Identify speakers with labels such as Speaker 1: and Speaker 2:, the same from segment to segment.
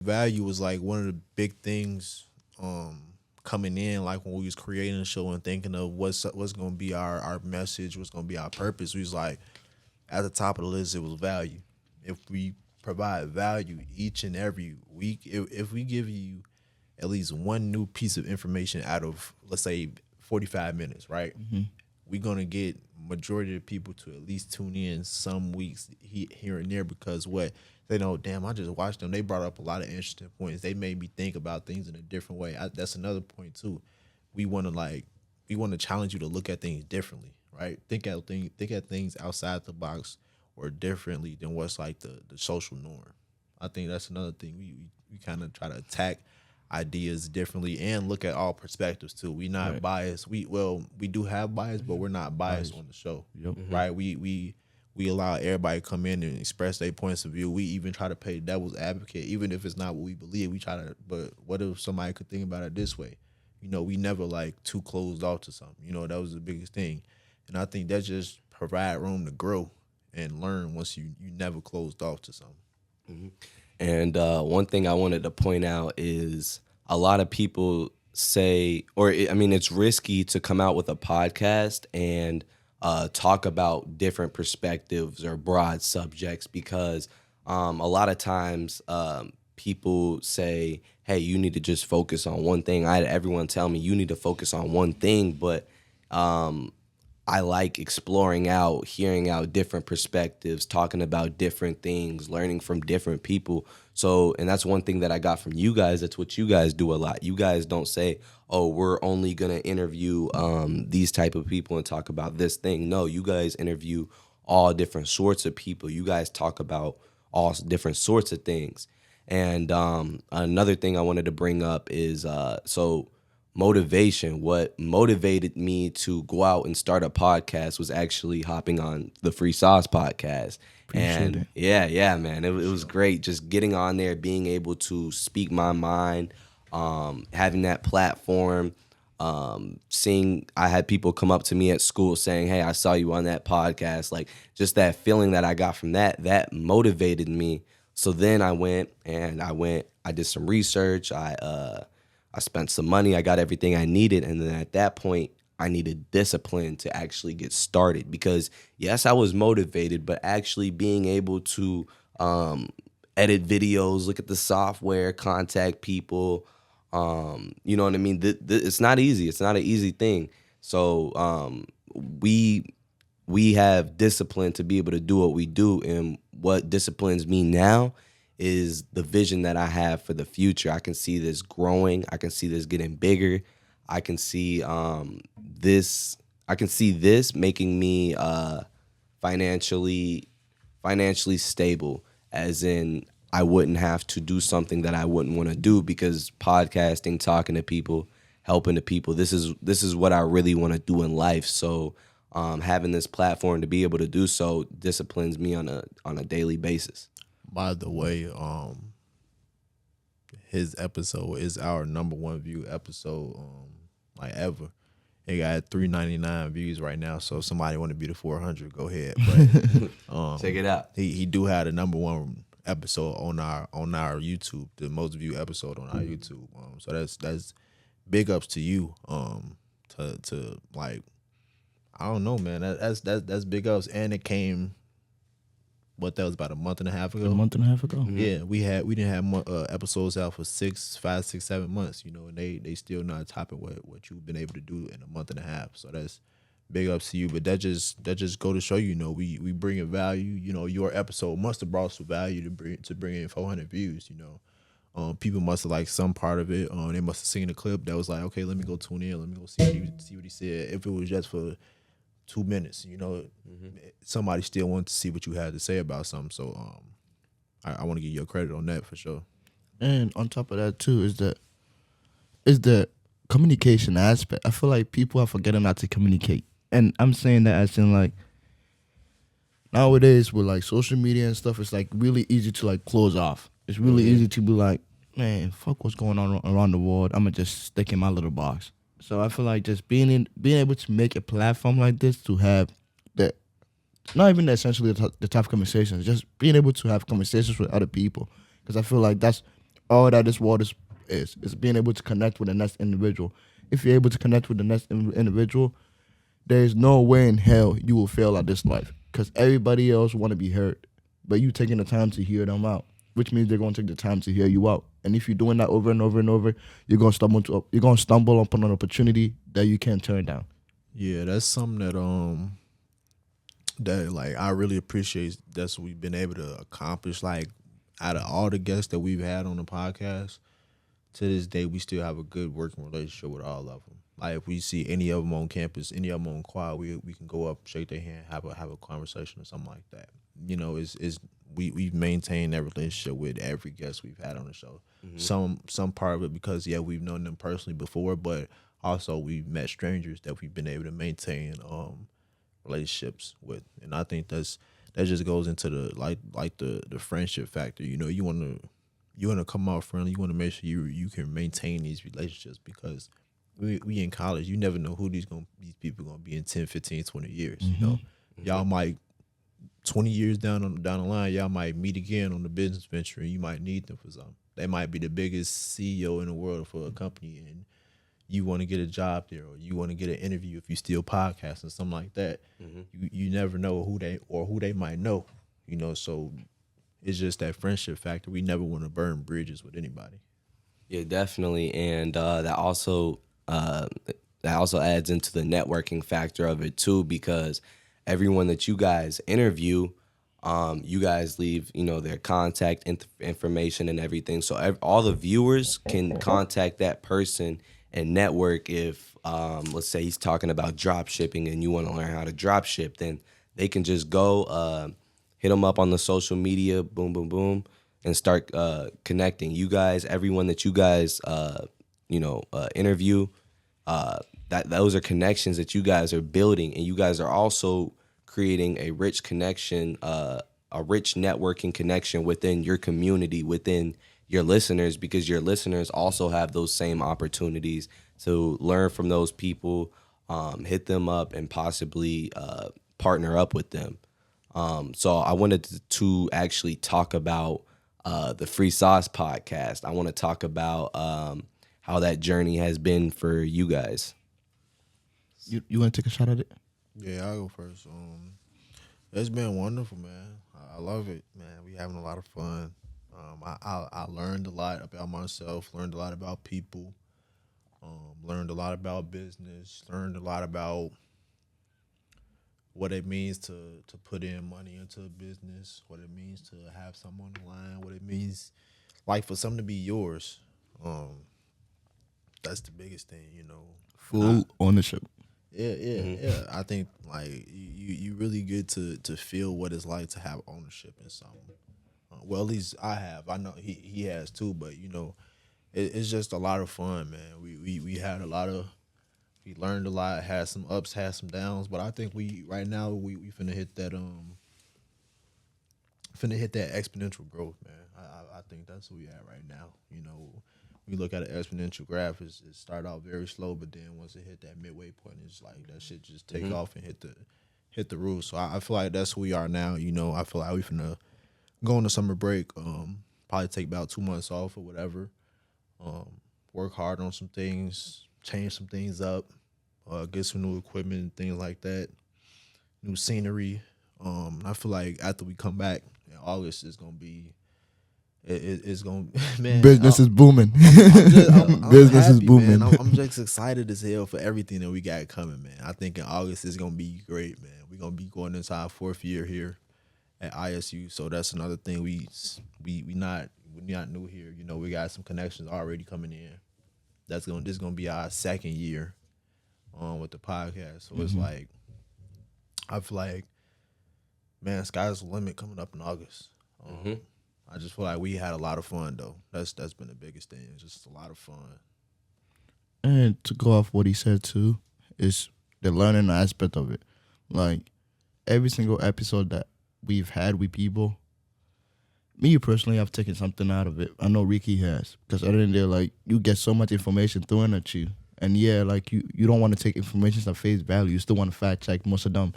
Speaker 1: Value was like one of the big things coming in, like when we was creating the show and thinking of what's gonna be our message, what's gonna be our purpose. We was like at the top of the list, it was value. If we provide value each and every week, if we give you at least one new piece of information out of, let's say, 45 minutes, right? We're gonna get majority of the people to at least tune in some weeks here and there, because what they know, damn, I just watched them. They brought up a lot of interesting points. They made me think about things in a different way. That's another point too. We want to challenge you to look at things differently, right? Think at things outside the box or differently than what's like the social norm. I think that's another thing. We kind of try to attack ideas differently and look at all perspectives too. We not biased. We do have bias, but we're not biased on the show.
Speaker 2: Yep.
Speaker 1: Right? We allow everybody to come in and express their points of view. We even try to play devil's advocate, even if it's not what we believe. We try to, but what if somebody could think about it this way? We never like too closed off to something. That was the biggest thing. And I think that just provide room to grow and learn once you never closed off to something.
Speaker 3: And one thing I wanted to point out is a lot of people say, it's risky to come out with a podcast and talk about different perspectives or broad subjects, because a lot of times people say, hey, you need to just focus on one thing. I had everyone tell me you need to focus on one thing, but I like exploring out, hearing out different perspectives, talking about different things, learning from different people. So, and that's one thing that I got from you guys. That's what you guys do a lot. You guys don't say, oh, we're only going to interview these type of people and talk about this thing. No, you guys interview all different sorts of people. You guys talk about all different sorts of things. And another thing I wanted to bring up is, motivation. What motivated me to go out and start a podcast was actually hopping on the Free Sauce podcast.
Speaker 2: Appreciate it.
Speaker 3: Yeah, man, it was great just getting on there, being able to speak my mind, having that platform, seeing I had people come up to me at school saying, hey, I saw you on that podcast. Like, just that feeling that I got from that motivated me. So then I did some research. I spent some money. I got everything I needed. And then at that point, I needed discipline to actually get started, because yes, I was motivated, but actually being able to edit videos, look at the software, contact people, you know what I mean? It's not easy. It's not an easy thing. So we have discipline to be able to do what we do. And what disciplines me now is the vision that I have for the future. I can see this growing. I can see this getting bigger. I can see this making me financially stable, as in I wouldn't have to do something that I wouldn't want to do, because podcasting, talking to people, helping the people, this is what I really want to do in life. So having this platform to be able to do so disciplines me on a daily basis.
Speaker 1: By the way, his episode is our number one view episode, like ever. It got 399 views right now. So if somebody want to be the 400, go ahead. But
Speaker 3: Check it out.
Speaker 1: He do have the number one episode on our YouTube, the most viewed episode on our YouTube. So that's big ups to you. To like, I don't know, man. That's big ups, and it came. What, that was about a month and a half ago. Yeah, we didn't have episodes out for 5, 6, 7 months. And they still not topping what you've been able to do in a month and a half. So that's big ups to you. But that just go to show we bring in value. Your episode must have brought some value to bring in 400 views. People must have liked some part of it. They must have seen a clip that was like, okay, let me go tune in. Let me go see what he said. If it was just for 2 minutes, somebody still wants to see what you had to say about something. So I want to give you credit on that for sure.
Speaker 2: And on top of that too is the communication aspect. I feel like people are forgetting how to communicate. And I'm saying that as in, like, nowadays with like social media and stuff, it's like really easy to like close off. It's really easy to be like, man, fuck what's going on around the world. I'm gonna just stick in my little box. So I feel like just being able to make a platform like this to have that, not even essentially the tough conversations, just being able to have conversations with other people, because I feel like that's all that this world is being able to connect with the next individual. If you're able to connect with the next individual, there's no way in hell you will fail at this life, because everybody else want to be heard, but you taking the time to hear them out, which means they're going to take the time to hear you out. And if you're doing that over and over and over, you're going to stumble upon an opportunity that you can't turn down.
Speaker 1: Yeah, that's something that like I really appreciate. That's what we've been able to accomplish. Like, out of all the guests that we've had on the podcast, to this day we still have a good working relationship with all of them. Like, if we see any of them on campus, any of them on quad, we can go up, shake their hand, have a conversation or something like that. You know, we've maintained that relationship with every guest we've had on the show. Mm-hmm. Some part of it because we've known them personally before, but also we've met strangers that we've been able to maintain relationships with. And I think that just goes into the like the friendship factor. You know, you want to come out friendly. You want to make sure you can maintain these relationships, because we in college. You never know who these people gonna be in 10, 15, 20 years. Mm-hmm. You know, y'all might 20 years down the line, y'all might meet again on the business venture, and you might need them for something. They might be the biggest CEO in the world for a company, and you want to get a job there, or you want to get an interview if you still podcasting, something like that. Mm-hmm. You never know who they might know. You know, so it's just that friendship factor. We never want to burn bridges with anybody.
Speaker 3: Yeah, definitely, and that also adds into the networking factor of it too, because everyone that you guys interview, you guys leave, their contact information and everything. So all the viewers can contact that person and network. If, let's say he's talking about drop shipping and you want to learn how to drop ship, then they can just go hit them up on the social media, boom, boom, boom, and start connecting. You guys, everyone that you guys, interview, those are connections that you guys are building, and you guys are also creating a rich connection, a rich networking connection within your community, within your listeners, because your listeners also have those same opportunities to learn from those people, hit them up, and possibly partner up with them. So I wanted to actually talk about the Free Sauce podcast. I want to talk about how that journey has been for you guys.
Speaker 2: You want to take a shot at it?
Speaker 1: Yeah, I'll go first. It's been wonderful, man. I love it, man. We having a lot of fun. I learned a lot about myself, learned a lot about people, learned a lot about business, learned a lot about what it means to put in money into a business, what it means to have someone on the line, what it means like for something to be yours. That's the biggest thing,
Speaker 2: Full ownership.
Speaker 1: Yeah. I think like you really get to feel what it's like to have ownership in something. Well, at least I have. I know he has too, but it's just a lot of fun, man. We had we learned a lot, had some ups, had some downs, but I think right now we finna hit that exponential growth, man. I think that's where we at right now. We look at an exponential graph, it start out very slow, but then once it hit that midway point, it's like that shit just take off and hit the roof. So I feel like that's who we are now. I feel like we finna go on the summer break, probably take about 2 months off or whatever, work hard on some things, change some things up, get some new equipment, things like that, new scenery. I feel like after we come back in August, it's gonna be, it's gonna, man.
Speaker 2: Business is booming.
Speaker 1: I'm
Speaker 2: Business
Speaker 1: happy,
Speaker 2: is booming.
Speaker 1: Man. I'm just excited as hell for everything that we got coming, man. I think in August it's gonna be great, man. We're gonna be going into our 4th year here at ISU, so that's another thing. We're not new here. We got some connections already coming in. This is gonna be our 2nd year with the podcast. So it's like, I feel like, man, sky's the limit coming up in August. I just feel like we had a lot of fun though. That's been the biggest thing. It's just a lot of fun.
Speaker 2: And to go off what he said too, is the learning aspect of it. Like every single episode that we've had with people, me personally, I've taken something out of it. I know Ricky has, because other than that, like, you get so much information thrown at you, and yeah, like you don't want to take information at face value. You still want to fact check most of them.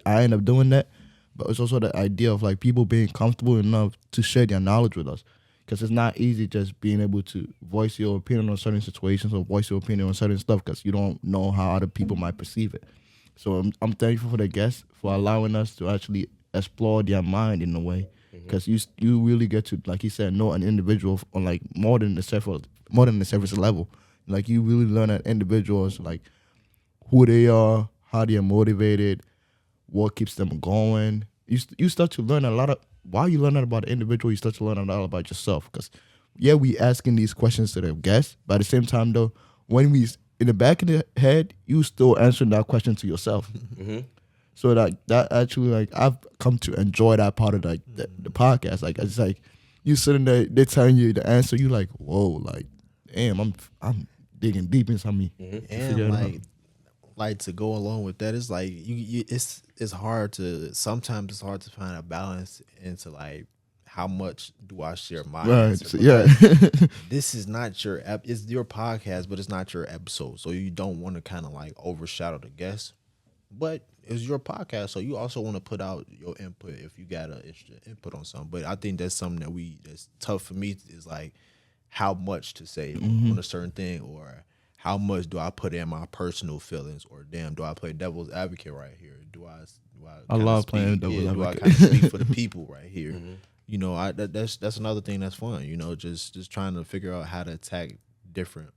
Speaker 2: I end up doing that, but it's also the idea of like people being comfortable enough to share their knowledge with us. because it's not easy just being able to voice your opinion on certain situations or voice your opinion on certain stuff because you don't know how other people might perceive it. So I'm thankful for the guests for allowing us to actually explore their mind in a way, because you really get to, like he said, know an individual on like more than the surface level. Like you really learn an individual's like who they are, how they are motivated, what keeps them going. You start to learn a lot of, while you learn about the individual, you start to learn a lot about yourself. Because yeah, we asking these questions to the guests, but at the same time though, when we in the back of the head, you still answering that question to yourself. So that actually, like, I've come to enjoy that part of like the podcast. Like it's like you sitting there, they're telling you the answer, you like, whoa, like damn, I'm digging deep inside me.
Speaker 1: And like to go along with that, it's like it's hard to, sometimes it's hard to find a balance into like how much do I share my
Speaker 2: Right.
Speaker 1: answer.
Speaker 2: So, yeah.
Speaker 1: This is not your it's your podcast, but it's not your episode, so you don't want to kind of like overshadow the guest. But it's your podcast, so you also want to put out your input if you got an extra input on something. But I think that's something that's tough for me, is like how much to say on a certain thing, or how much do I put in my personal feelings, or damn, do I play devil's advocate right here? Do I
Speaker 2: I love playing devil's
Speaker 1: Do I
Speaker 2: advocate.
Speaker 1: kind of speak for the people right here? You know, that's another thing that's fun. You know, just trying to figure out how to attack different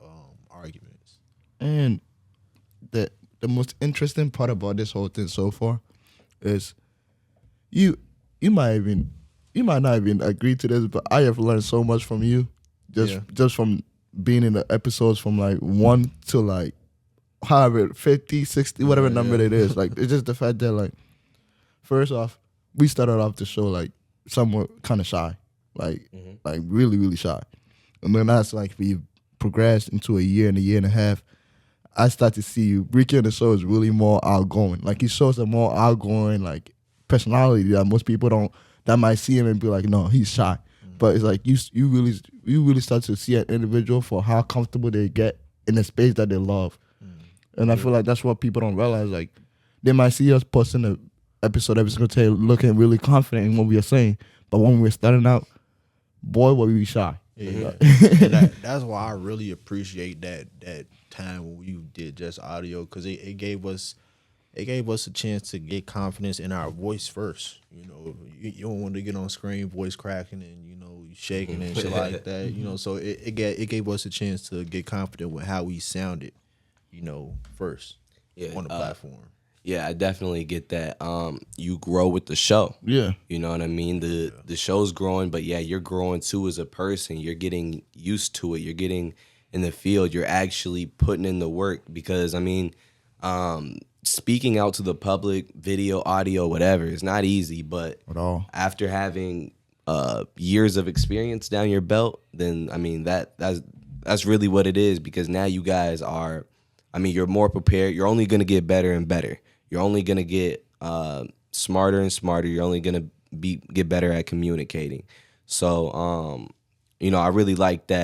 Speaker 1: arguments.
Speaker 2: And the most interesting part about this whole thing so far is you might not even agree to this, but I have learned so much from you just from being in the episodes from like 1 to like however 50, 60, whatever number it is. Like it's just the fact that like first off, we started off the show like somewhat kind of shy, like really, really shy. And then that's like we progressed into a year and a half. I start to see you. Ricky on the show is really more outgoing. Like he shows a more outgoing like personality that most people don't. That might see him and be like, no, he's shy. But it's like you really start to see an individual for how comfortable they get in a space that they love. And I feel like that's what people don't realize. Like they might see us posting an episode every single day, looking really confident in what we are saying, but when we're starting out, boy, were we shy.
Speaker 1: Yeah, and that's why I really appreciate that time when you did just audio, because it gave us a chance to get confidence in our voice first. You know, you don't want to get on screen, voice cracking and shaking and shit like that. You know, so it gave us a chance to get confident with how we sounded. First on the platform.
Speaker 3: Yeah, I definitely get that. You grow with the show.
Speaker 2: Yeah.
Speaker 3: You know what I mean? The show's growing, but yeah, you're growing too as a person. You're getting used to it. You're getting in the field. You're actually putting in the work, because I mean, speaking out to the public, video, audio, whatever, is not easy, but
Speaker 2: At all.
Speaker 3: after having years of experience down your belt, then I mean that's really what it is, because now you guys are, I mean, you're more prepared. You're only going to get better and better. You're only going to get smarter and smarter. You're only going to get better at communicating. So, I really like that.